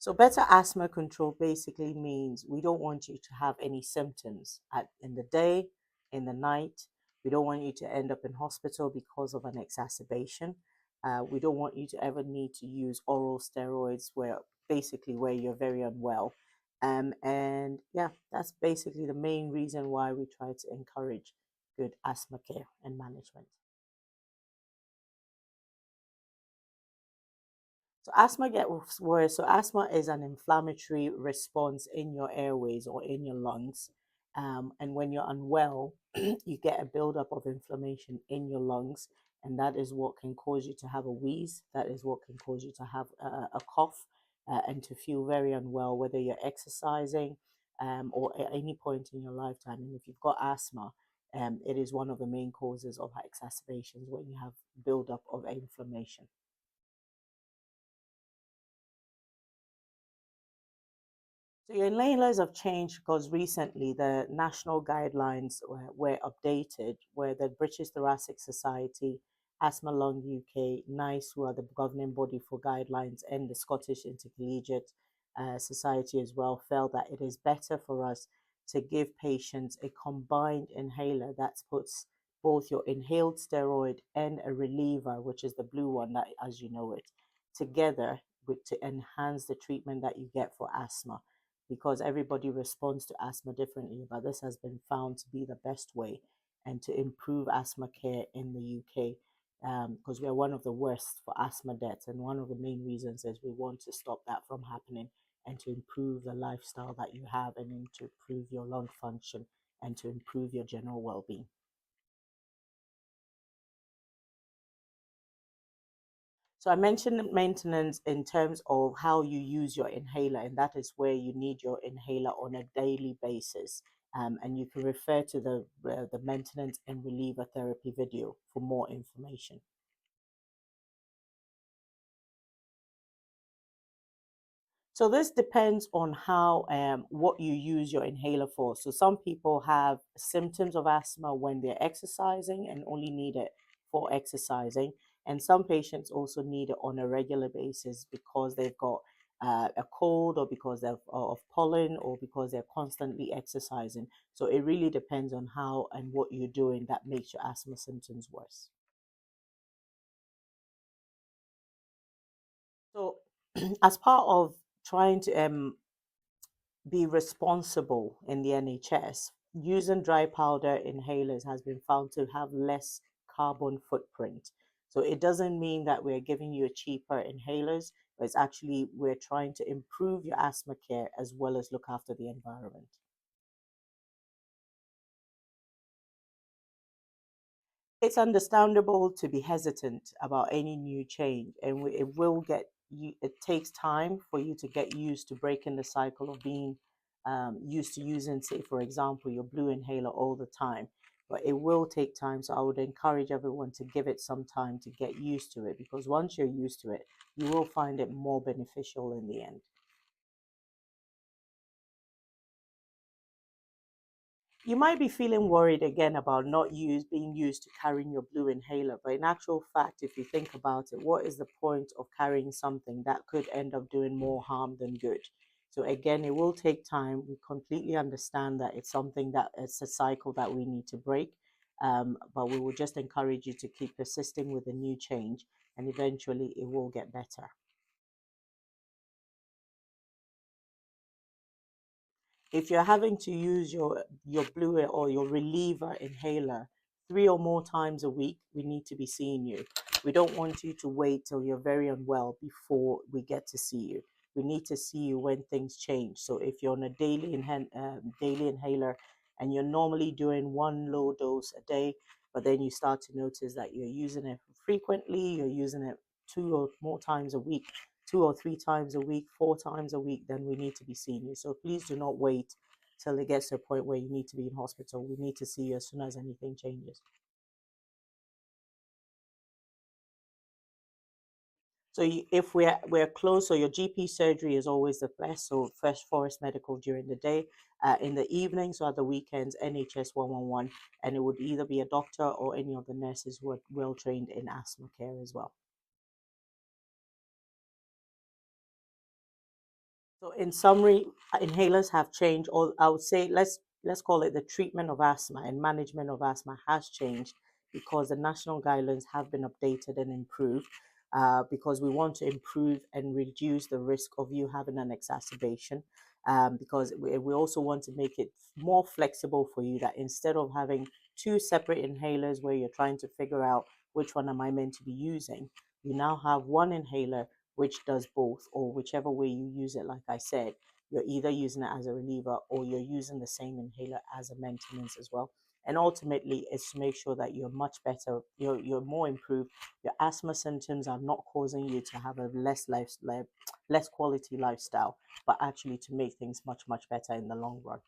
So better asthma control basically means we don't want you to have any symptoms in the day, in the night. We don't want you to end up in hospital because of an exacerbation. We don't want you to ever need to use oral steroids where you're very unwell. And yeah, that's basically the main reason why we try to encourage good asthma care and management. So asthma gets worse. So asthma is an inflammatory response in your airways or in your lungs. And when you're unwell, you get a buildup of inflammation in your lungs, and that is what can cause you to have a wheeze. That is what can cause you to have a cough and to feel very unwell, whether you're exercising or at any point in your lifetime. And if you've got asthma, it is one of the main causes of exacerbations when you have buildup of inflammation. So your inhalers have changed because recently the national guidelines were updated, where the British Thoracic Society, Asthma Lung UK, NICE, who are the governing body for guidelines, and the Scottish Intercollegiate Society as well, felt that it is better for us to give patients a combined inhaler that puts both your inhaled steroid and a reliever, which is the blue one that as you know it, together to enhance the treatment that you get for asthma, because everybody responds to asthma differently. But this has been found to be the best way and to improve asthma care in the UK, because we're one of the worst for asthma deaths. And one of the main reasons is we want to stop that from happening and to improve the lifestyle that you have and then to improve your lung function and to improve your general well being. So I mentioned maintenance in terms of how you use your inhaler, and that is where you need your inhaler on a daily basis. And you can refer to the maintenance and reliever therapy video for more information. So this depends on how what you use your inhaler for. So some people have symptoms of asthma when they're exercising and only need it for exercising, and some patients also need it on a regular basis because they've got a cold or because they're of pollen or because they're constantly exercising. So it really depends on how and what you're doing that makes your asthma symptoms worse. So as part of trying to be responsible in the NHS, using dry powder inhalers has been found to have less carbon footprint. So it doesn't mean that we're giving you a cheaper inhalers, but it's actually we're trying to improve your asthma care as well as look after the environment. It's understandable to be hesitant about any new change, and it will get you. It takes time for you to get used to breaking the cycle of being used to using, say, for example, your blue inhaler all the time. But it will take time, so I would encourage everyone to give it some time to get used to it, because once you're used to it, you will find it more beneficial in the end. You might be feeling worried again about not being used to carrying your blue inhaler, but in actual fact, if you think about it, what is the point of carrying something that could end up doing more harm than good? So again, it will take time. We completely understand that it's something that it's a cycle that we need to break. But we will just encourage you to keep persisting with the new change, and eventually it will get better. If you're having to use your blue or your reliever inhaler 3 or more times a week, we need to be seeing you. We don't want you to wait till you're very unwell before we get to see you. We need to see you when things change. So if you're on a daily inhaler and you're normally doing one low dose a day, but then you start to notice that you're using it frequently, you're using it 2 or more times a week, 2 or 3 times a week, 4 times a week, then we need to be seeing you. So please do not wait till it gets to a point where you need to be in hospital. We need to see you as soon as anything changes. So if we're close, so your GP surgery is always the best. So First Forest Medical during the day, in the evenings or at the weekends, NHS 111, and it would either be a doctor or any of the nurses who are well trained in asthma care as well. So in summary, inhalers have changed, or I would say let's call it the treatment of asthma and management of asthma has changed because the national guidelines have been updated and improved. Because we want to improve and reduce the risk of you having an exacerbation. Because we also want to make it more flexible for you that instead of having two separate inhalers where you're trying to figure out which one am I meant to be using, you now have one inhaler which does both, or whichever way you use it. Like I said, you're either using it as a reliever or you're using the same inhaler as a maintenance as well. And ultimately, it's to make sure that you're much better, you're more improved. Your asthma symptoms are not causing you to have a less quality lifestyle, but actually to make things much better in the long run.